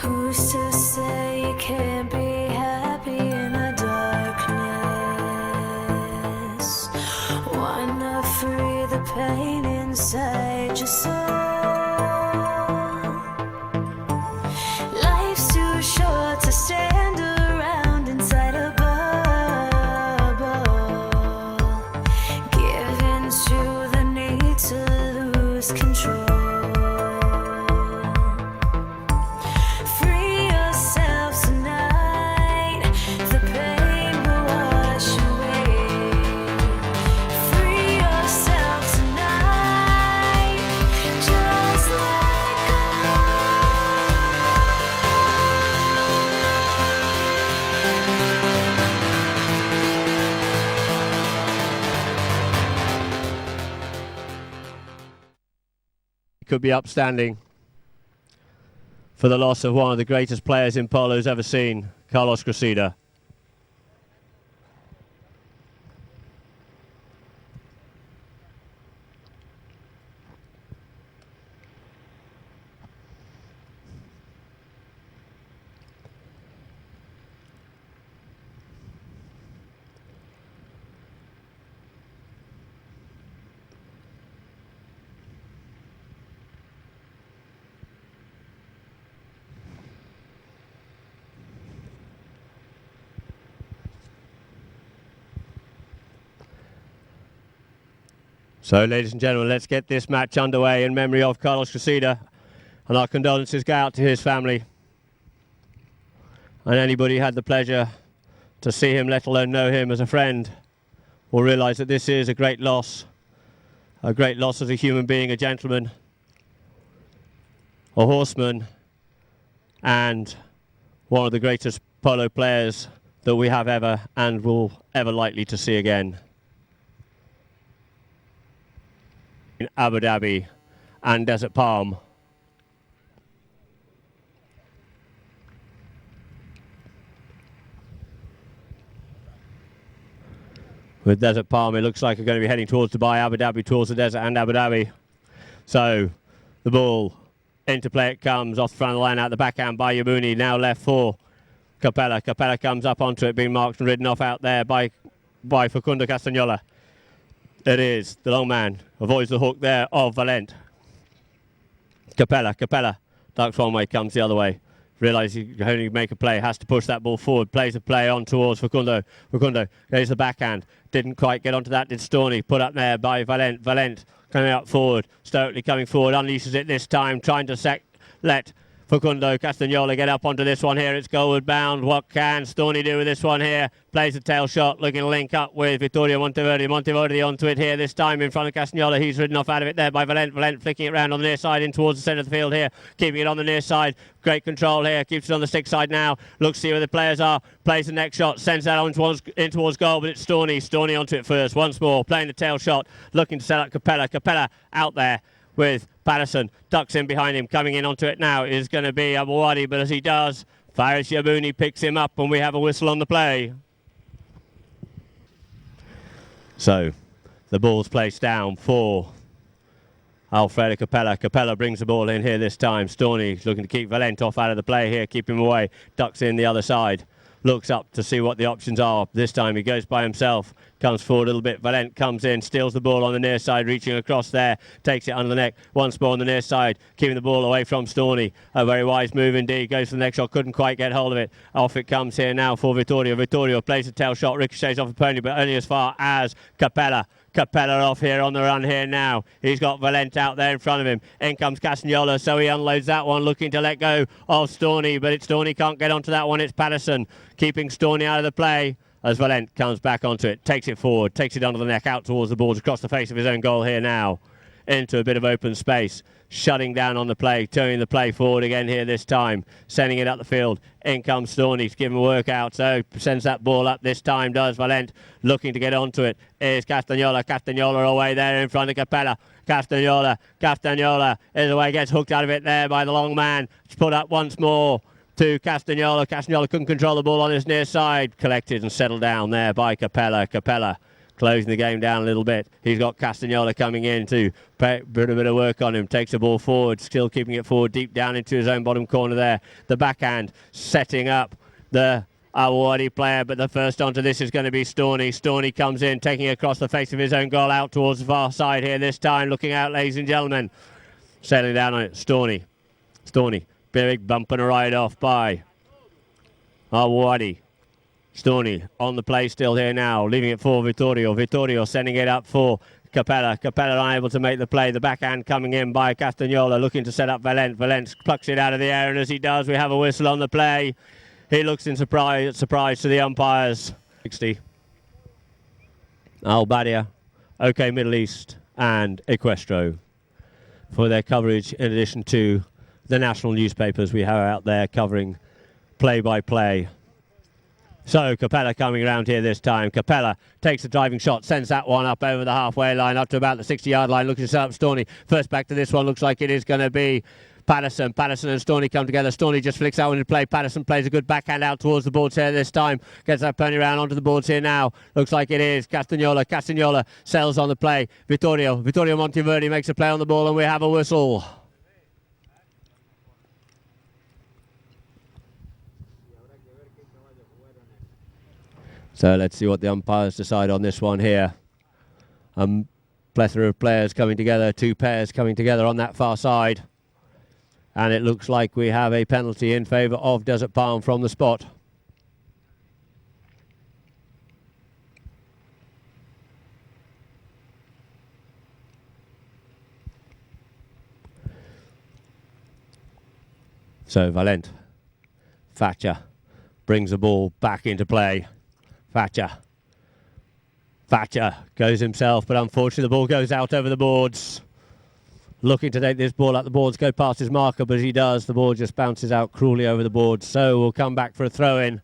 Who's to say you can't be happy in the darkness? Why not free the pain inside your soul? Life's too short to stand around inside a bubble, giving to the need to lose control. Could be upstanding for the loss of one of the greatest players in polo's ever seen, Carlos Cressida. So, ladies and gentlemen, let's get this match underway in memory of Carlos Cressida, and our condolences go out to his family and anybody who had the pleasure to see him, let alone know him as a friend, will realise that this is a great loss as a human being, a gentleman, a horseman, and one of the greatest polo players that we have ever and will ever likely to see again. In Abu Dhabi and Desert Palm. With Desert Palm, it looks like we're going to be heading towards Dubai, Abu Dhabi towards the desert and Abu Dhabi. So the ball into play it comes, off the front of the line, out the backhand by Yamuni, now left for Capella. Capella comes up onto it, being marked and ridden off out there by Facundo Castagnola. It is the long man, avoids the hook there of Valent. Capella ducks one way, comes the other way. Realises he can only make a play, has to push that ball forward, plays a play on towards Facundo. Facundo goes the backhand, didn't quite get onto that, did Storney, put up there by Valent. Valent coming up forward, Stokely coming forward, unleashes it this time, trying to let Facundo Castagnola get up onto this one here. It's goalward bound. What can Storney do with this one here? Plays a tail shot, looking to link up with Vittorio Monteverdi. Monteverdi onto it here this time in front of Castagnola. He's ridden off out of it there by Valent. Valent flicking it around on the near side in towards the centre of the field here. Keeping it on the near side. Great control here. Keeps it on the stick side now. Looks to see where the players are. Plays the next shot. Sends that on in towards goal, but it's Storney. Storney onto it first. Once more. Playing the tail shot. Looking to set up Capella. Capella out there with Patterson, ducks in behind him, coming in onto it now is going to be Abouadi, but as he does, Faris Yabouni picks him up and we have a whistle on the play. So, the ball's placed down for Alfredo Capella. Capella brings the ball in here this time. Storney looking to keep Valent off out of the play here, keep him away, ducks in the other side. Looks up to see what the options are. This time he goes by himself, comes forward a little bit. Valent comes in, steals the ball on the near side, reaching across there, takes it under the neck. Once more on the near side, keeping the ball away from Storney. A very wise move indeed. Goes for the next shot, couldn't quite get hold of it. Off it comes here now for Vittorio. Vittorio plays a tail shot, ricochets off the pony, but only as far as Capella. Capella off here on the run here now. He's got Valent out there in front of him. In comes Castagnola, so he unloads that one, looking to let go of Storney, but Storney can't get onto that one. It's Patterson keeping Storney out of the play as Valent comes back onto it, takes it forward, takes it under the neck, out towards the boards, across the face of his own goal here now, into a bit of open space. Shutting down on the play, turning the play forward again here this time, sending it up the field. In comes Storney to give him a workout, so sends that ball up this time, does Valent, looking to get onto it. Is Castagnola. Castagnola away there in front of Capella. Castagnola is away, gets hooked out of it there by the long man. It's put up once more to Castagnola. Castagnola couldn't control the ball on his near side. Collected and settled down there by Capella. Capella closing the game down a little bit. He's got Castagnola coming in to put a bit of work on him. Takes the ball forward, still keeping it forward deep down into his own bottom corner there. The backhand setting up the Awadi player, but the first onto this is going to be Storney. Storney comes in, taking it across the face of his own goal out towards the far side here this time. Looking out, ladies and gentlemen. Settling down on it, Storney. Big bump and a ride off by Awadi. Storney on the play still here now, leaving it for Vittorio. Vittorio sending it up for Capella. Capella unable to make the play. The backhand coming in by Castagnola, looking to set up Valent. Valent plucks it out of the air, and as he does, we have a whistle on the play. He looks in surprise to the umpires. 60. Al-Badia, OK Middle East, and Equestro for their coverage, in addition to the national newspapers we have out there covering play-by-play. So Capella coming around here this time. Capella takes a driving shot, sends that one up over the halfway line, up to about the 60-yard line, looking to set up Storney. First back to this one, looks like it is going to be Patterson. Patterson and Storney come together. Storney just flicks out into play. Patterson plays a good backhand out towards the boards here this time. Gets that pony round onto the boards here now. Looks like it is Castagnola. Castagnola sells on the play. Vittorio Monteverdi makes a play on the ball, and we have a whistle. So let's see what the umpires decide on this one here. Plethora of players coming together, two pairs coming together on that far side. And it looks like we have a penalty in favour of Desert Palm from the spot. So Valent, Thatcher brings the ball back into play. Thatcher goes himself, but unfortunately the ball goes out over the boards. Looking to take this ball up the boards, go past his marker, but as he does, the ball just bounces out cruelly over the boards. So we'll come back for a throw-in.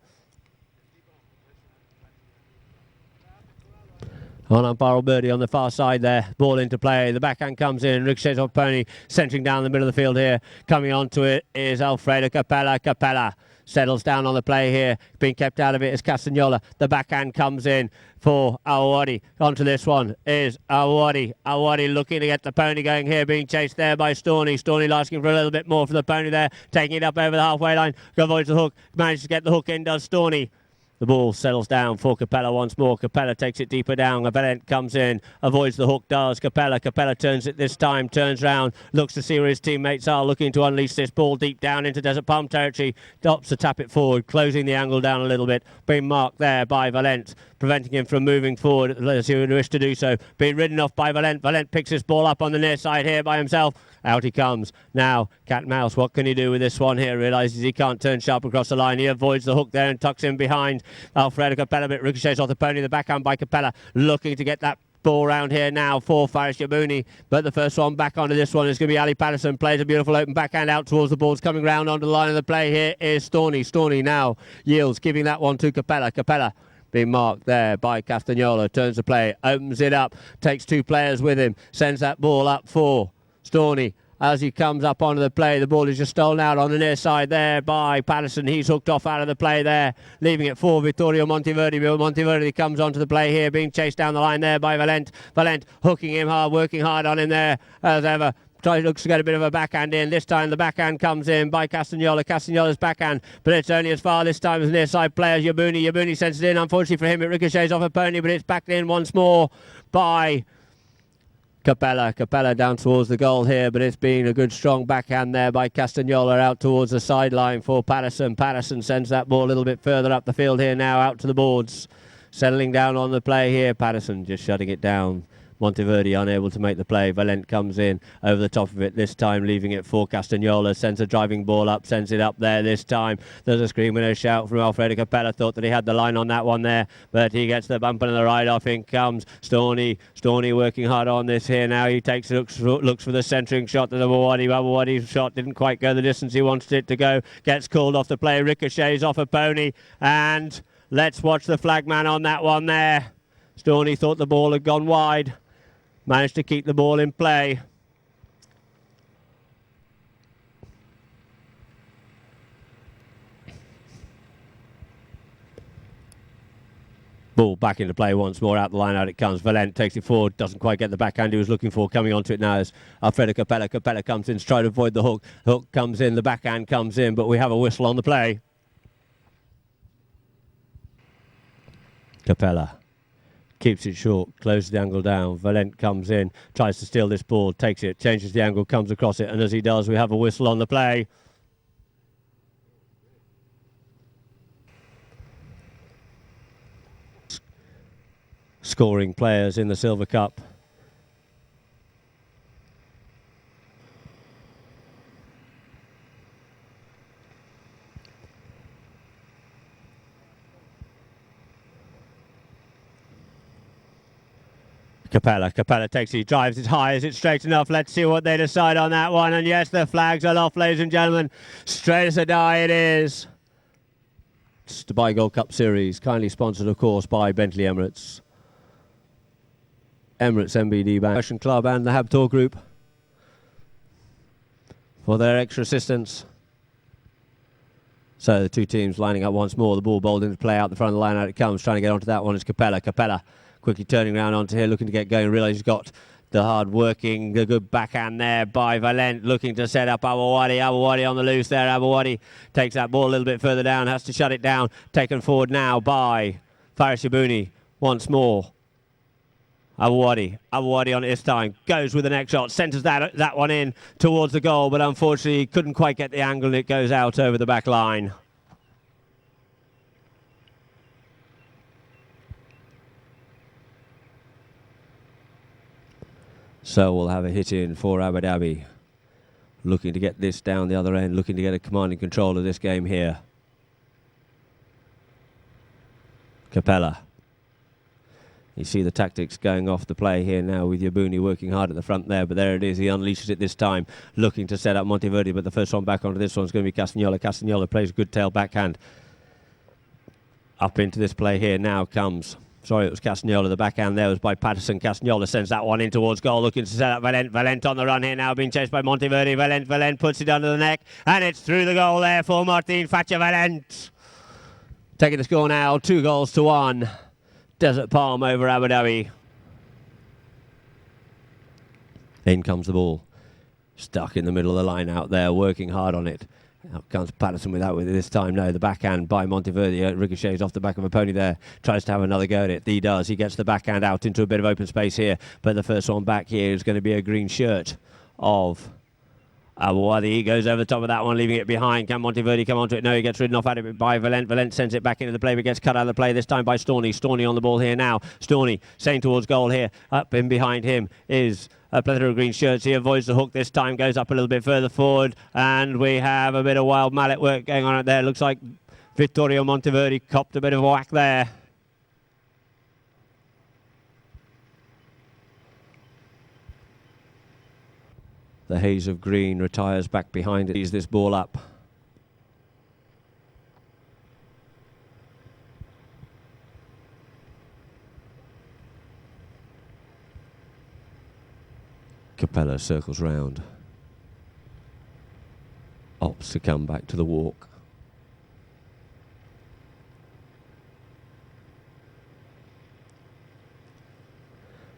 On umpire Birdie on the far side there. Ball into play. The backhand comes in. Ricochets off Pony, centering down the middle of the field here. Coming onto it is Alfredo Capella. Capella settles down on the play here. Being kept out of it is Castagnola. The backhand comes in for Awadi. Onto this one is Awadi. Awadi looking to get the pony going here. Being chased there by Storney. Storney asking for a little bit more for the pony there. Taking it up over the halfway line. Avoids the hook. Manages to get the hook in, does Storney. The ball settles down for Capella once more. Capella takes it deeper down. Valent comes in, avoids the hook, does Capella. Capella turns it this time, turns round, looks to see where his teammates are, looking to unleash this ball deep down into Desert Palm territory. Stops to tap it forward, closing the angle down a little bit. Being marked there by Valent, preventing him from moving forward as he would wish to do so. Being ridden off by Valent. Valent picks his ball up on the near side here by himself. Out he comes. Now, cat and mouse, what can he do with this one here? Realises he can't turn sharp across the line. He avoids the hook there and tucks in behind. Alfredo Capella, bit ricochets off the pony. The backhand by Capella, looking to get that ball round here now for Faris Yabuni. But the first one back onto this one is going to be Ali Patterson. Plays a beautiful open backhand out towards the boards. Coming round onto the line of the play here is Storney. Storney now yields, giving that one to Capella. Capella being marked there by Castagnola. Turns the play, opens it up, takes two players with him, sends that ball up for Storney. As he comes up onto the play, the ball is just stolen out on the near side there by Patterson. He's hooked off out of the play there, leaving it for Vittorio Monteverdi. Monteverdi comes onto the play here, being chased down the line there by Valent. Valent hooking him hard, working hard on him there as ever. Looks to get a bit of a backhand in. This time the backhand comes in by Castagnola. Castagnola's backhand, but it's only as far this time as near side players. Yabuni. Yabuni sends it in. Unfortunately for him, it ricochets off a pony, but it's backed in once more by Capella. Capella down towards the goal here, but it's been a good strong backhand there by Castagnola out towards the sideline for Patterson. Patterson sends that ball a little bit further up the field here now, out to the boards. Settling down on the play here. Patterson just shutting it down. Monteverdi unable to make the play. Valent comes in over the top of it this time, leaving it for Castagnola. Sends a driving ball up, sends it up there this time. There's a scream and a shout from Alfredo Capella. Thought that he had the line on that one there, but he gets the bump and the ride off. In comes Storney. Storney working hard on this here now. He takes looks for the centering shot to the Awadi. Awadi's shot didn't quite go the distance he wanted it to go. Gets called off the play. Ricochets off a pony, and let's watch the flagman on that one there. Storney thought the ball had gone wide. Managed to keep the ball in play. Ball back into play once more, out the line out it comes. Valent takes it forward, doesn't quite get the backhand he was looking for. Coming onto it now is Alfredo Capella. Capella comes in to try to avoid the hook. The hook comes in, the backhand comes in, but we have a whistle on the play. Capella keeps it short, closes the angle down. Valent comes in, tries to steal this ball, takes it, changes the angle, comes across it, and as he does, we have a whistle on the play. Scoring players in the Silver Cup. Capella takes it, drives it high. Is it straight enough? Let's see what they decide on that one. And yes, the flags are off, ladies and gentlemen. Straight as a die it is. It's the Dubai Gold Cup Series, kindly sponsored, of course, by Bentley Emirates. Emirates MBD Bank, Fashion Club and the Habtour Group for their extra assistance. So the two teams lining up once more. The ball bowled into play out the front of the line. Out it comes. Trying to get onto that one is Capella. Capella quickly turning around onto here, looking to get going. Realises he's got the hard working, the good backhand there by Valent, looking to set up Abawadi. Abawadi on the loose there. Abawadi takes that ball a little bit further down, has to shut it down. Taken forward now by Faris Yabouni once more. Abawadi on it this time, goes with the next shot, centres that one in towards the goal, but unfortunately couldn't quite get the angle and it goes out over the back line. So we'll have a hit in for Abu Dhabi, looking to get this down the other end, looking to get a commanding control of this game here. Capella. You see the tactics going off the play here now with Yabouni working hard at the front there, but there it is. He unleashes it this time, looking to set up Monteverde, but the first one back onto this one's going to be Castagnola. Castagnola plays a good tail backhand. Up into this play here now comes, sorry, it was Castagnola. The backhand there was by Patterson. Castagnola sends that one in towards goal, looking to set up Valent. Valent on the run here now, being chased by Monteverde. Valent puts it under the neck, and it's through the goal there for Martin Fatcher Valent. Taking the score now, 2-1. Desert Palm over Abu Dhabi. In comes the ball. Stuck in the middle of the line out there, working hard on it. Out comes Patterson with it this time. No, the backhand by Monteverde. Ricochets off the back of a pony there. Tries to have another go at it. He does. He gets the backhand out into a bit of open space here. But the first one back here is going to be a green shirt of Abawadi. He goes over the top of that one, leaving it behind. Can Monteverde come onto it? No, he gets ridden off at it by Valent. Valent sends it back into the play, but gets cut out of the play this time by Storney. Storney on the ball here now. Storney saying towards goal here. Up in behind him is a plethora of green shirts. He avoids the hook this time, goes up a little bit further forward, and we have a bit of wild mallet work going on out there. Looks like Vittorio Monteverde copped a bit of a whack there. The haze of green retires back behind it. Tees this ball up. Capella circles round. Opts to come back to the walk.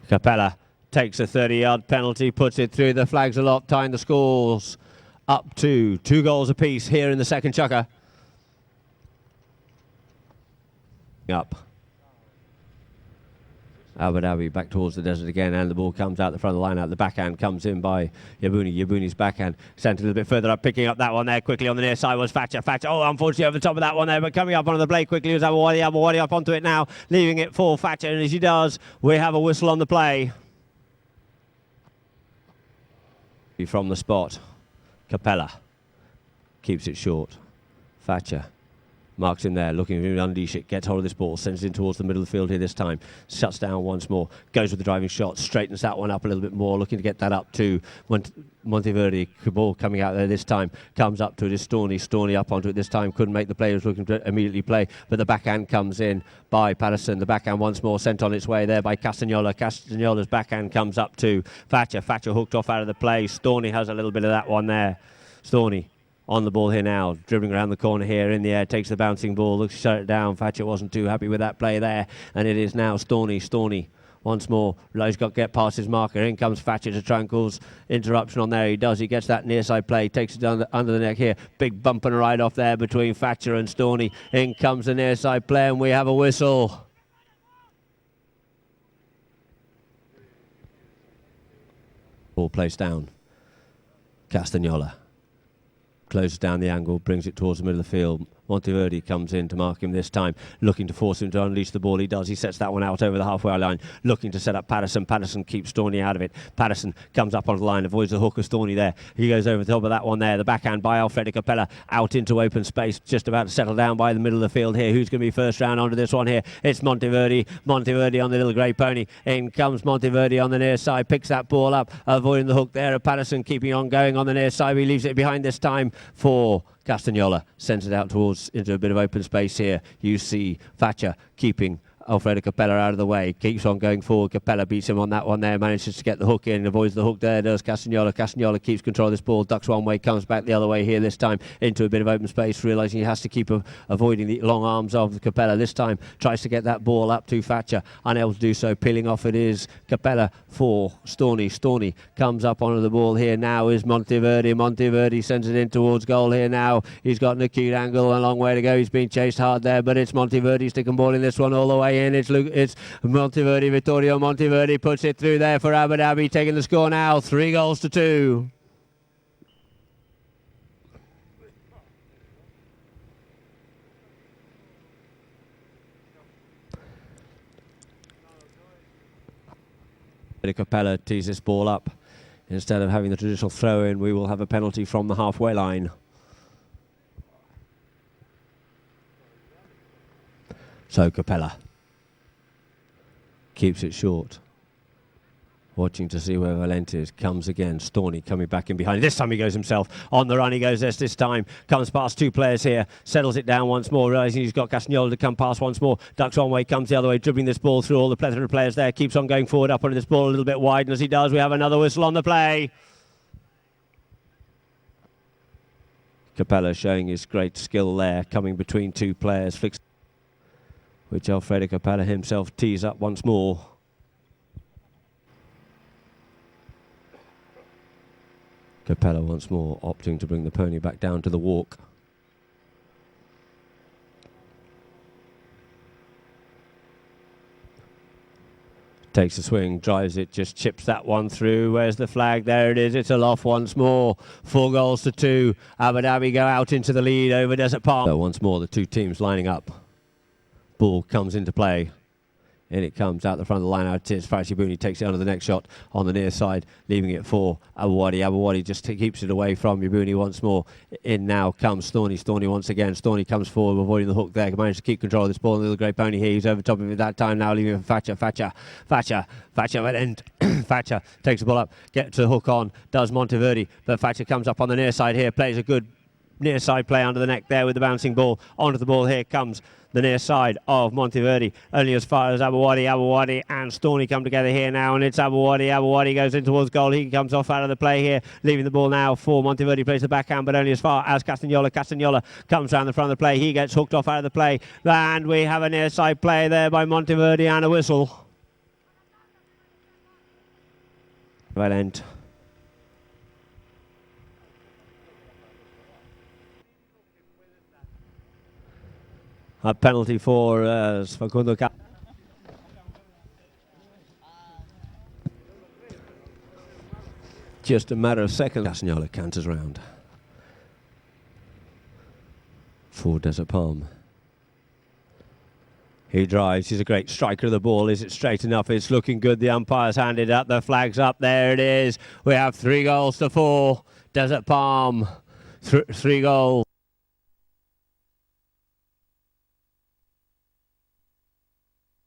Capella takes a 30-yard penalty, puts it through. The flags aloft, tying the scores up to 2 goals apiece here in the second chukker. Up. Abu Dhabi back towards the desert again, and the ball comes out the front of the line. Out the backhand comes in by Yabouni. Yabouni's backhand sent a little bit further up, picking up that one there quickly on the near side was Fatcher. Fatcher, oh, unfortunately over the top of that one there, but coming up onto the play quickly was Abawadi. Abawadi up onto it now, leaving it for Fatcher, and as he does, we have a whistle on the play. From the spot, Capella keeps it short. Fatcher marks him there, looking to unleash it, gets hold of this ball, sends it in towards the middle of the field here this time, shuts down once more, goes with the driving shot, straightens that one up a little bit more, looking to get that up to Monteverde. Ball coming out there this time, comes up to it, is Storney up onto it this time, couldn't make the play, was looking to immediately play, but the backhand comes in by Patterson. The backhand once more sent on its way there by Castagnola. Castagnola's backhand comes up to Fatcher. Fatcher hooked off out of the play. Storney has a little bit of that one there. Storney on the ball here now, dribbling around the corner here in the air, takes the bouncing ball, looks to shut it down. Thatcher wasn't too happy with that play there, and it is now Storney once more. He's got to get past his marker. In comes Thatcher to try and cause interruption on there. He does. He gets that near side play, takes it down under the neck here. Big bump and a ride off there between Thatcher and Storney. In comes the near side play, and we have a whistle. Ball placed down. Castagnola closes down the angle, brings it towards the middle of the field. Monteverdi comes in to mark him this time, looking to force him to unleash the ball. He does. He sets that one out over the halfway line, looking to set up Patterson. Patterson keeps Storney out of it. Patterson comes up onto the line, avoids the hook of Storney there. He goes over the top of that one there. The backhand by Alfredo Capella out into open space, just about to settle down by the middle of the field here. Who's going to be first round onto this one here? It's Monteverdi. Monteverdi on the little grey pony. In comes Monteverdi on the near side, picks that ball up, avoiding the hook there of Patterson, keeping on going on the near side. He leaves it behind this time for Castagnola, sends it out towards into a bit of open space here. You see Thatcher keeping Alfredo Capella out of the way, keeps on going forward. Capella beats him on that one there, manages to get the hook in, avoids the hook there, does Castagnola. Castagnola keeps control of this ball, ducks one way, comes back the other way here this time into a bit of open space, realising he has to keep avoiding the long arms of Capella. This time tries to get that ball up to Thatcher, unable to do so. Peeling off it is Capella for Storney. Storney comes up onto the ball here now is Monteverdi. Monteverdi sends it in towards goal here now. He's got an acute angle, a long way to go. He's being chased hard there, but it's Monteverdi sticking ball in this one all the way in. It's Monteverdi. Vittorio Monteverdi puts it through there for Abu Dhabi, taking the score now 3-2. Capella tees this ball up. Instead of having the traditional throw in, we will have a penalty from the halfway line. So Capella keeps it short. Watching to see where Valente is. Comes again. Storney coming back in behind. This time he goes himself. On the run he goes this time. Comes past two players here. Settles it down once more. Realising he's got Castagnola to come past once more. Ducks one way. Comes the other way. Dribbling this ball through all the plethora of players there. Keeps on going forward. Up onto this ball a little bit wide. And as he does, we have another whistle on the play. Capella showing his great skill there. Coming between two players. Flicks, which Alfredo Capella himself tees up once more. Capella once more opting to bring the pony back down to the walk. Takes a swing, drives it, just chips that one through. Where's the flag? There it is. It's aloft once more. 4-2. Abu Dhabi go out into the lead over Desert Palm. So once more, the two teams lining up. Ball comes into play. In it comes out the front of the line. Out it's Farashibuni takes it under the next shot on the near side, leaving it for Abouwadi. Abouwadi just keeps it away from Yabuni once more. In now comes Storney. Storney once again. Storney comes forward, avoiding the hook there. Managed to keep control of this ball. The little grey pony here. He's over top of it that time now, leaving it for Thatcher. Thatcher at end. Thatcher takes the ball up, gets the hook on, does Monteverdi, but Thatcher comes up on the near side here, plays a good near side play under the neck there with the bouncing ball. Onto the ball here comes the near side of Monteverdi, only as far as Abouwadi and Storney come together here now, and it's Abouwadi goes in towards goal. He comes off out of the play here, leaving the ball now for Monteverdi. Plays the backhand, but only as far as Castagnola comes round the front of the play. He gets hooked off out of the play, and we have a near side play there by Monteverdi and a whistle. Valente. A penalty for Facundo Cap. Just a matter of seconds. Castagnola canters round for Desert Palm. He drives. He's a great striker of the ball. Is it straight enough? It's looking good. The umpire's handed up. The flag's up. There it is. We have 3-4. Desert Palm. 3 goals.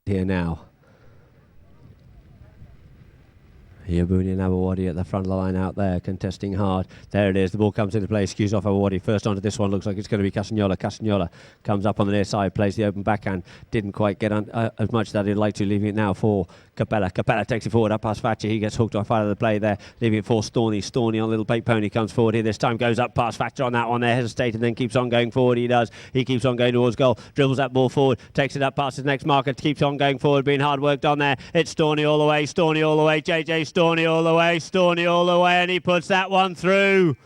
Here now. Yabuni and Awadi at the front of the line out there, contesting hard. There it is. The ball comes into play. Skews off Awadi. First onto this one. Looks like it's going to be Castagnola. Castagnola comes up on the near side, plays the open backhand. Didn't quite get as much as he'd like to, leaving it now for Capella. Capella takes it forward up past Thatcher. He gets hooked off out of the play there, leaving it for Storney. Storney on Little Pink Pony comes forward here. This time goes up past Thatcher on that one there, hesitated, then keeps on going forward. He does. He keeps on going towards goal. Dribbles that ball forward. Takes it up past his next marker. Keeps on going forward, being hard worked on there. It's Storney all the way. Storney all the way. JJ Storney all the way. Storney all the way, and he puts that one through.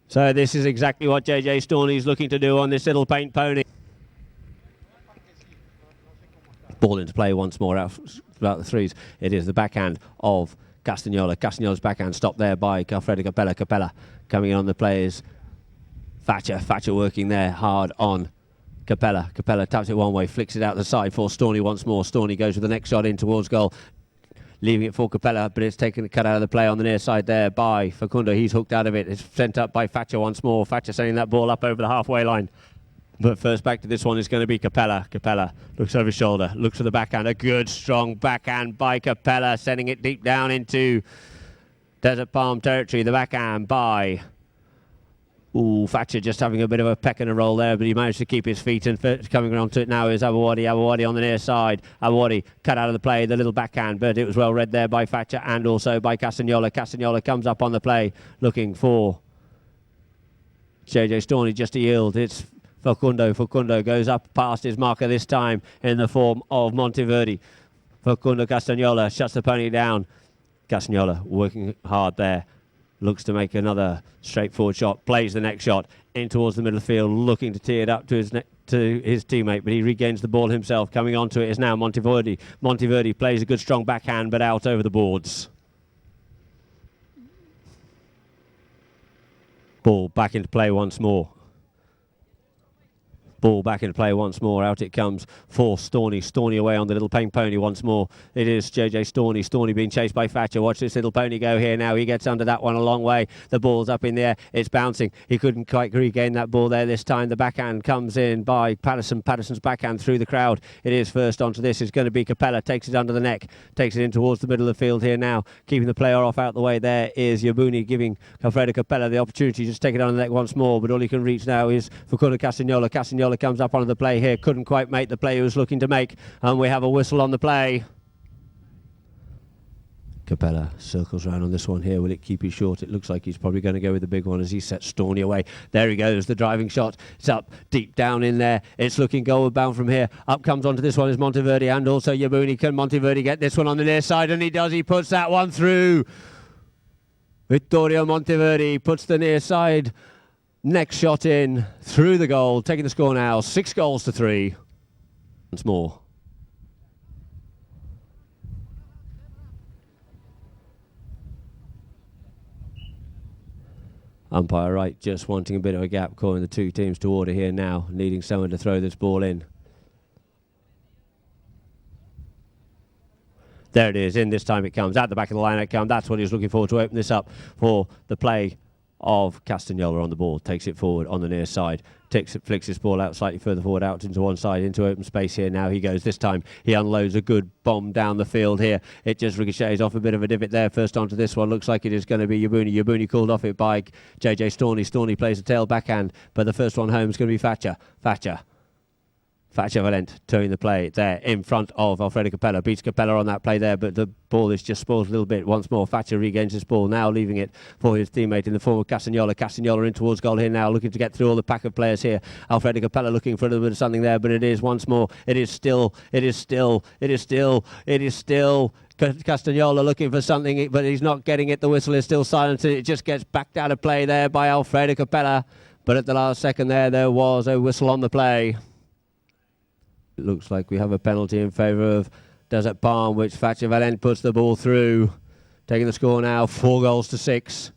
So this is exactly what JJ Storney's looking to do on this Little Paint Pony. Ball into play once more out about the threes. It is the backhand of Castagnola. Castagnola's backhand stopped there by Alfredo Capella. Capella coming in on the play is Thatcher. Thatcher working there hard on Capella. Capella taps it one way, flicks it out the side for Storney once more. Storney goes with the next shot in towards goal, leaving it for Capella, but it's taken the cut out of the play on the near side there by Facundo. He's hooked out of it. It's sent up by Thatcher once more. Thatcher sending that ball up over the halfway line. But first back to this one is going to be Capella. Capella looks over his shoulder, looks for the backhand. A good, strong backhand by Capella, sending it deep down into Desert Palm territory. The backhand by Thatcher, just having a bit of a peck and a roll there, but he managed to keep his feet, and coming around to it now is Awadi. Awadi on the near side. Awadi cut out of the play, the little backhand, but it was well read there by Thatcher and also by Castagnola. Castagnola comes up on the play, looking for JJ Storney just to yield. It's Facundo. Facundo goes up past his marker this time in the form of Monteverdi. Facundo Castagnola shuts the pony down. Castagnola working hard there. Looks to make another straightforward shot. Plays the next shot in towards the middle of the field, looking to tee it up to his teammate, but he regains the ball himself. Coming onto it is now Monteverdi. Monteverdi plays a good strong backhand, but out over the boards. Ball back into play once more. Ball back into play once more. Out it comes for Storney. Storney away on the Little Pink Pony once more. It is JJ Storney. Storney being chased by Thatcher. Watch this Little Pony go here now. He gets under that one a long way. The ball's up in the air. It's bouncing. He couldn't quite regain that ball there this time. The backhand comes in by Patterson. Patterson's backhand through the crowd. It is first onto this. It's going to be Capella. Takes it under the neck. Takes it in towards the middle of the field here now. Keeping the player off out the way. There is Yabuni giving Alfredo Capella the opportunity to just take it under the neck once more. But all he can reach now is Facundo Castagnola. Castagnola comes up onto the play here, couldn't quite make the play he was looking to make, and we have a whistle on the play. Capella circles around on this one here. Will it keep it short? It looks like he's probably going to go with the big one as he sets Storney away. There he goes, the driving shot. It's up deep down in there. It's looking goal bound from here. Up comes onto this one is Monteverdi and also Yabuni. Can Monteverdi get this one on the near side? And he does. He puts that one through. Vittorio Monteverdi puts the near side next shot in through the goal, taking the score now 6-3. Once more. Umpire right, just wanting a bit of a gap, calling the two teams to order here now, needing someone to throw this ball in. There it is, in this time it comes. At the back of the line it comes. That's what he's looking for to open this up for the play of Castagnola on the ball. Takes it forward on the near side. Flicks his ball out slightly further forward, out into one side, into open space here. Now he goes. This time he unloads a good bomb down the field here. It just ricochets off a bit of a divot there. First onto this one. Looks like it is going to be Yabuni. Yabuni called off it by JJ Storney. Storney plays a tail backhand, but the first one home is going to be Thatcher. Thatcher Valent turning the play there in front of Alfredo Capella. Beats Capella on that play there, but the ball is just spoiled a little bit. Once more, Thatcher regains this ball, now leaving it for his teammate in the form of Castagnola. Castagnola in towards goal here now, looking to get through all the pack of players here. Alfredo Capella looking for a little bit of something there, but it is once more. It is still Castagnola looking for something, but he's not getting it. The whistle is still silent, and it just gets backed out of play there by Alfredo Capella. But at the last second there was a whistle on the play. It looks like we have a penalty in favour of Desert Palm, which Thatcher Valent puts the ball through. Taking the score now, 4-6.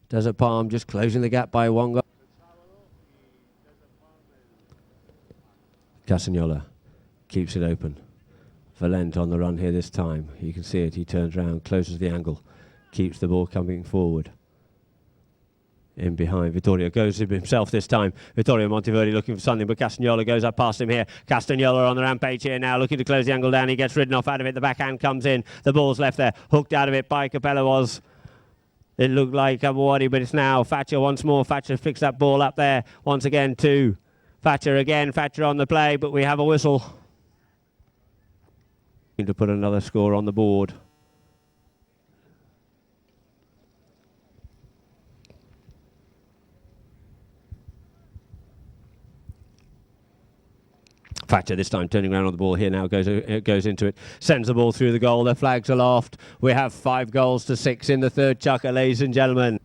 Desert Palm just closing the gap by 1 goal. Castagnola keeps it open. Valent on the run here this time. You can see it. He turns around, closes the angle, keeps the ball coming forward. in behind. Vittorio goes himself this time. Vittorio Monteverdi looking for something, but Castagnola goes up past him here. Castagnola on the rampage here now, looking to close the angle down. He gets ridden off out of it. The backhand comes in. The ball's left there. Hooked out of it by Capella was. It looked like Abouadi, but it's now Thatcher once more. Thatcher picks that ball up there once again to Thatcher again. Thatcher on the play, but we have a whistle. To put another score on the board. Thatcher this time turning around on the ball here now, goes into it, sends the ball through the goal. The flags aloft. We have 5 goals to 6 in the third chukker, ladies and gentlemen.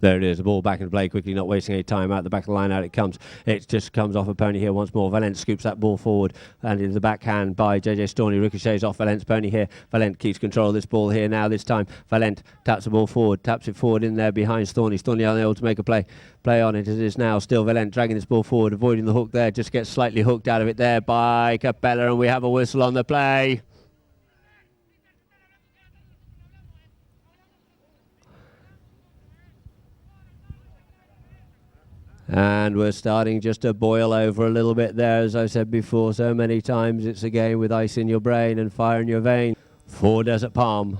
There it is, the ball back in play quickly, not wasting any time. Out the back of the line, out it comes. It just comes off a pony here once more. Valent scoops that ball forward and into the backhand by JJ Storney. Ricochets off Valent's pony here. Valent keeps control of this ball here now. This time Valent taps the ball forward, taps it forward in there behind Storney. Storney unable to make a play on it as it is now. Still Valent dragging this ball forward, avoiding the hook there. Just gets slightly hooked out of it there by Capella, and we have a whistle on the play. And we're starting just to boil over a little bit there, as I said before so many times. It's a game with ice in your brain and fire in your vein for Desert Palm.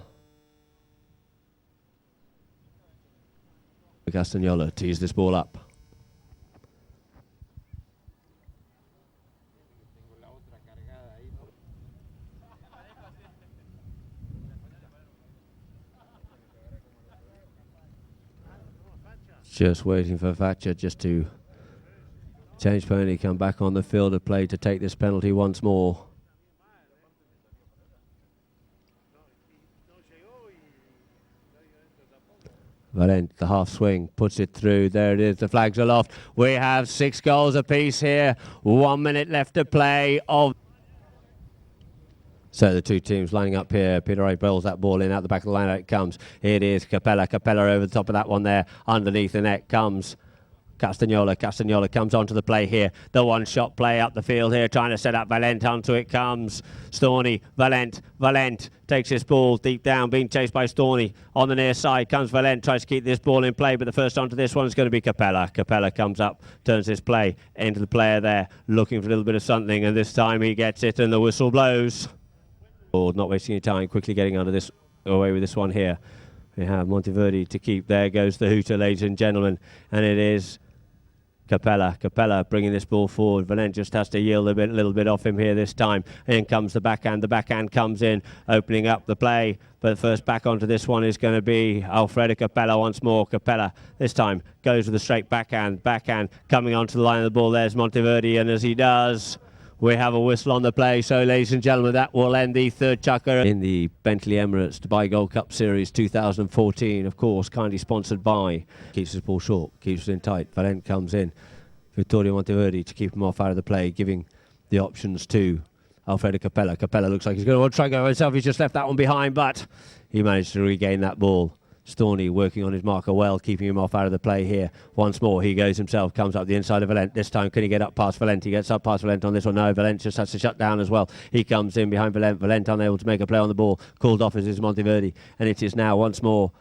Castagnola tees this ball up. Just waiting for Thatcher just to change pony, come back on the field of play to take this penalty once more. Valent, the half swing, puts it through. There it is, the flags aloft. We have 6 goals apiece here. 1 minute left to play of... So the two teams lining up here. Peter Wright bowls that ball in, out the back of the line, out it comes. It is Capella. Capella over the top of that one there. Underneath the net comes Castagnola. Castagnola comes onto the play here. The one-shot play up the field here, trying to set up Valent. Onto it comes Storney. Valent. Valent takes this ball deep down, being chased by Storney. On the near side comes Valent, tries to keep this ball in play, but the first onto this one is going to be Capella. Capella comes up, turns this play into the player there, looking for a little bit of something, and this time he gets it, and the whistle blows. Not wasting any time, quickly getting away with this one here. We have Monteverdi to keep. There goes the hooter, ladies and gentlemen, and it is Capella. Capella bringing this ball forward. Valent just has to yield a little bit off him here this time. In comes the backhand. The backhand comes in, opening up the play. But first back onto this one is going to be Alfredo Capella once more. Capella this time goes with a straight backhand. Backhand coming onto the line of the ball. There's Monteverdi, and as he does, we have a whistle on the play. So, ladies and gentlemen, that will end the third chukker in the Bentley Emirates Dubai Gold Cup Series 2014. Of course, kindly sponsored by. Keeps his ball short, keeps it in tight. Valent comes in. Vittorio Monteverdi to keep him off out of the play, giving the options to Alfredo Capella. Capella looks like he's going to try to go himself. He's just left that one behind, but he managed to regain that ball. Storney working on his marker well, keeping him off out of the play here. Once more, he goes himself, comes up the inside of Valent. This time, can he get up past Valent? He gets up past Valent on this one. No, Valent just has to shut down as well. He comes in behind Valent. Valent unable to make a play on the ball. Called off as is Monteverdi. And it is now once more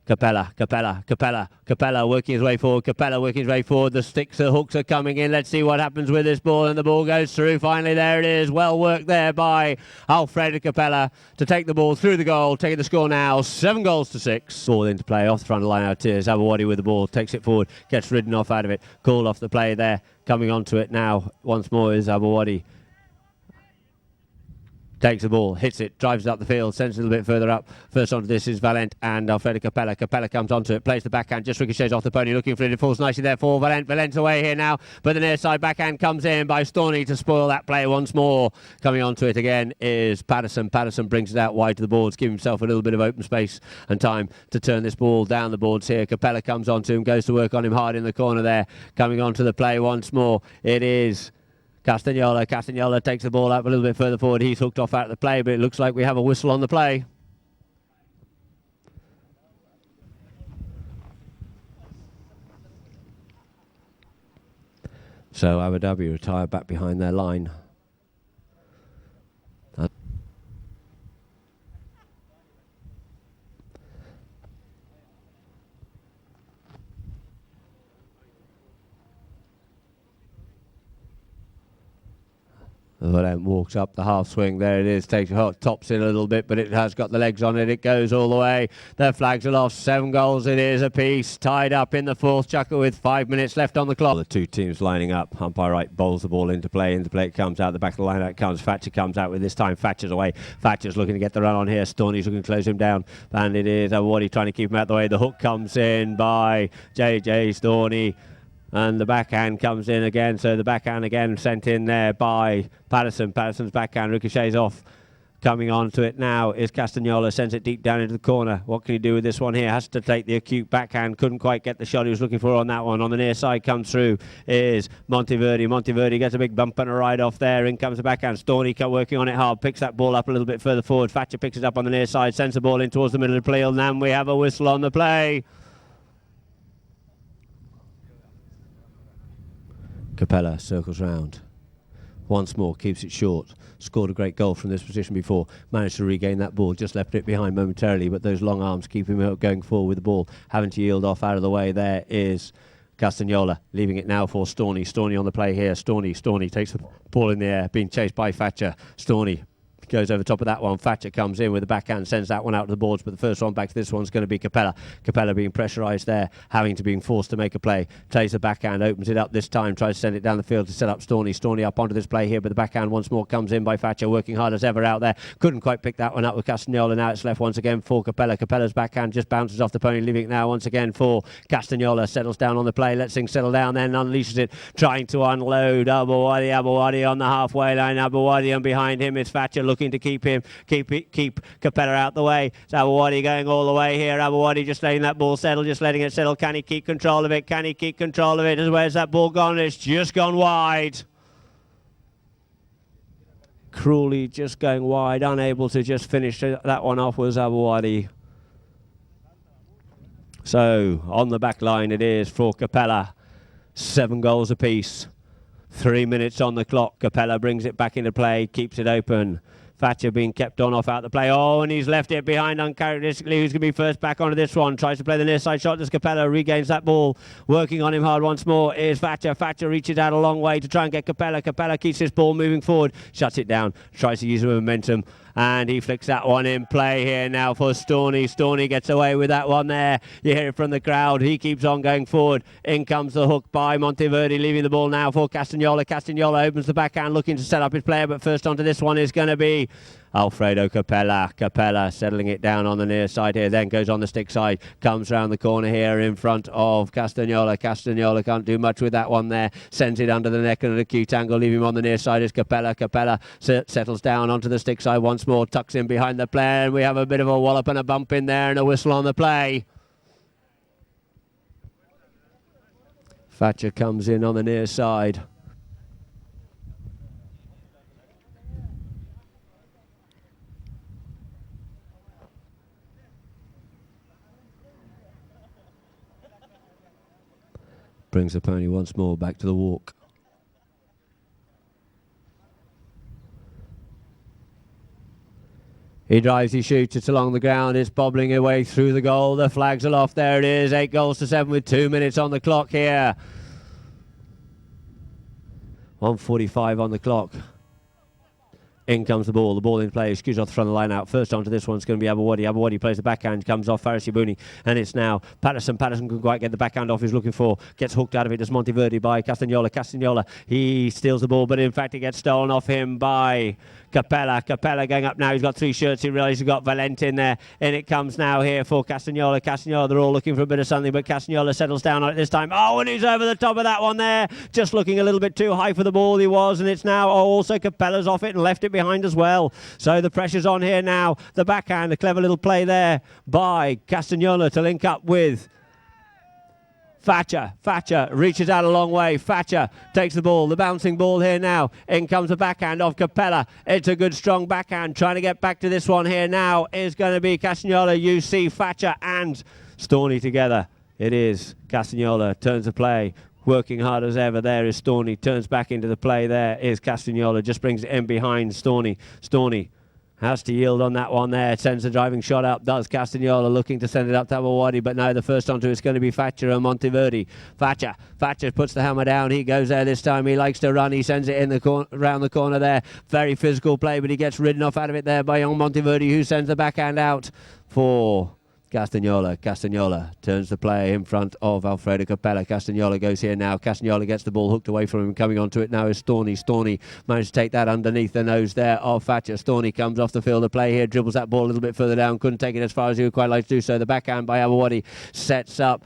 Capella, Capella, Capella, Capella working his way forward. Capella working his way forward. The sticks, the hooks are coming in. Let's see what happens with this ball. And the ball goes through. Finally, there it is. Well worked there by Alfredo Capella to take the ball through the goal. Taking the score now, 7 goals to 6. Ball into play off the front of the line out here. Abouadi with the ball. Takes it forward. Gets ridden off out of it. Called off the play there. Coming onto it now once more is Abouadi. Takes the ball, hits it, drives it up the field, sends it a little bit further up. First onto this is Valent and Alfredo Capella. Capella comes onto it, plays the backhand, just ricochets off the pony, looking for it. It falls nicely there for Valent. Valent's away here now, but the near side backhand comes in by Storney to spoil that play once more. Coming onto it again is Patterson. Patterson brings it out wide to the boards, giving himself a little bit of open space and time to turn this ball down the boards here. Capella comes onto him, goes to work on him hard in the corner there. Coming onto the play once more, it is Castagnola. Castagnola takes the ball up a little bit further forward. He's hooked off out of the play, but it looks like we have a whistle on the play. So Abu Dhabi retire back behind their line. Then walks up the half swing. There it is. Takes tops in a little bit, but it has got the legs on it. It goes all the way. The flags are off. 7 goals it is apiece. Tied up in the 4th chukker with 5 minutes left on the clock. The two teams lining up. Umpire right bowls the ball into play. Into play it comes out. The back of the line out comes. Thatcher comes out with this time. Thatcher's away. Thatcher's looking to get the run on here. Stoney's looking to close him down. And it is Awadi trying to keep him out the way. The hook comes in by JJ Stoney. And the backhand comes in again, so the backhand again sent in there by Patterson. Patterson's backhand ricochets off. Coming on to it now is Castagnola, sends it deep down into the corner. What can he do with this one here? Has to take the acute backhand. Couldn't quite get the shot he was looking for on that one. On the near side comes through is Monteverdi. Monteverdi gets a big bump and a ride off there. In comes the backhand. Stoney working on it hard. Picks that ball up a little bit further forward. Thatcher picks it up on the near side. Sends the ball in towards the middle of the play. And we have a whistle on the play. Capella circles round. Once more, keeps it short. Scored a great goal from this position before. Managed to regain that ball. Just left it behind momentarily, but those long arms keep him going forward with the ball. Having to yield off out of the way. There is Castagnola, leaving it now for Stoney. Stoney on the play here. Stoney takes the ball in the air, being chased by Thatcher. Stoney goes over top of that one. Thatcher comes in with the backhand, sends that one out to the boards, but the first one back to this one's going to be Capella. Capella being pressurised there, having to being forced to make a play. Takes the backhand, opens it up this time, tries to send it down the field to set up Stoney. Stoney up onto this play here, but the backhand once more comes in by Thatcher, working hard as ever out there. Couldn't quite pick that one up with Castagnola. Now it's left once again for Capella. Capella's backhand just bounces off the pony, leaving it now once again for Castagnola. Settles down on the play, lets things settle down, then unleashes it, trying to unload Abouadi on the halfway line. Abouadi, and behind him is Thatcher, looking to keep Capella out the way. So Abouadi going all the way here. Abouadi just letting that ball settle, just letting it settle. Can he keep control of it? Can he keep control of it? Where's that ball gone? It's just gone wide. Cruelly just going wide, unable to just finish that one off was Abouadi. So on the back line it is for Capella. 7 goals apiece. 3 minutes on the clock. Capella brings it back into play, keeps it open. Thatcher being kept on off out the play. Oh, and he's left it behind uncharacteristically. Who's going to be first back onto this one? Tries to play the near side shot as Capella regains that ball. Working on him hard once more is Thatcher. Thatcher reaches out a long way to try and get Capella. Capella keeps this ball moving forward. Shuts it down. Tries to use the momentum. And he flicks that one in play here now for Stoney. Stoney gets away with that one there. You hear it from the crowd. He keeps on going forward. In comes the hook by Monteverdi, leaving the ball now for Castagnola. Castagnola opens the backhand, looking to set up his player, but first onto this one is going to be Alfredo Capella. Capella settling it down on the near side here, then goes on the stick side, comes round the corner here in front of Castagnola. Castagnola can't do much with that one there. Sends it under the neck and an acute angle, leaving him on the near side is Capella. Capella settles down onto the stick side once more, tucks in behind the player, and we have a bit of a wallop and a bump in there and a whistle on the play. Thatcher comes in on the near side. Brings the pony once more back to the walk. He drives, he shoots, it's along the ground, it's bobbling away through the goal. The flags are off, there it is, 8 goals to 7 with 2 minutes on the clock here. 1:45 on the clock. In comes the ball in play, excuse off the front of the line out. First onto this one's going to be Abouadi. Abouadi plays the backhand, comes off Faris Yabuni, and it's now Patterson. Patterson couldn't quite get the backhand off he's looking for. Gets hooked out of it as Monteverdi by Castagnola. Castagnola, he steals the ball, but in fact it gets stolen off him by Capella. Capella going up now, he's got 3 shirts, he realises he's got Valente in there, and it comes now here for Castagnola. Castagnola, they're all looking for a bit of something, but Castagnola settles down on it this time. Oh, and he's over the top of that one there, just looking a little bit too high for the ball he was, and it's now also Capella's off it and left it behind as well. So the pressure's on here now. The backhand, a clever little play there by Castagnola to link up with Thatcher. Thatcher reaches out a long way. Thatcher takes the ball, the bouncing ball here now. In comes the backhand of Capella. It's a good strong backhand. Trying to get back to this one here now is going to be Castagnola. You see Thatcher and Stoney together. It is Castagnola, turns the play. Working hard as ever, there is Stoney, turns back into the play, there is Castagnola, just brings it in behind Stoney. Stoney Has to yield on that one there. Sends the driving shot up. Does Castagnola, looking to send it up to Abawadi, but no, the first onto it's going to be Thatcher and Monteverdi. Thatcher puts the hammer down. He goes there this time. He likes to run. He sends it in the round the corner there. Very physical play, but he gets ridden off out of it there by young Monteverdi, who sends the backhand out for Castagnola. Castagnola turns the play in front of Alfredo Capella. Castagnola goes here now. Castagnola gets the ball hooked away from him. Coming onto it now is Storney. Storney managed to take that underneath the nose there of Thatcher. Storney comes off the field of play here, dribbles that ball a little bit further down. Couldn't take it as far as he would quite like to do so. The backhand by Abawadi sets up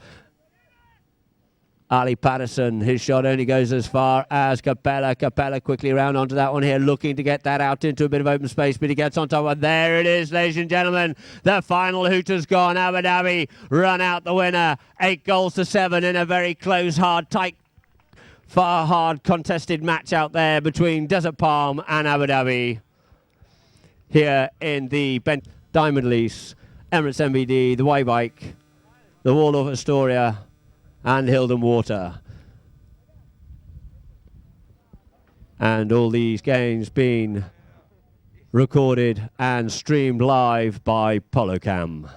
Ali Patterson. His shot only goes as far as Capella. Capella quickly around onto that one here, looking to get that out into a bit of open space, but he gets on top of it. There it is, ladies and gentlemen. The final hoot has gone. Abu Dhabi run out the winner. 8-7 in a very close, hard, tight, hard contested match out there between Desert Palm and Abu Dhabi. Here in the Diamond Lease, Emirates MBD, the Y-Bike, the Waldorf Astoria, and Hilden Water. And all these games being recorded and streamed live by polocam.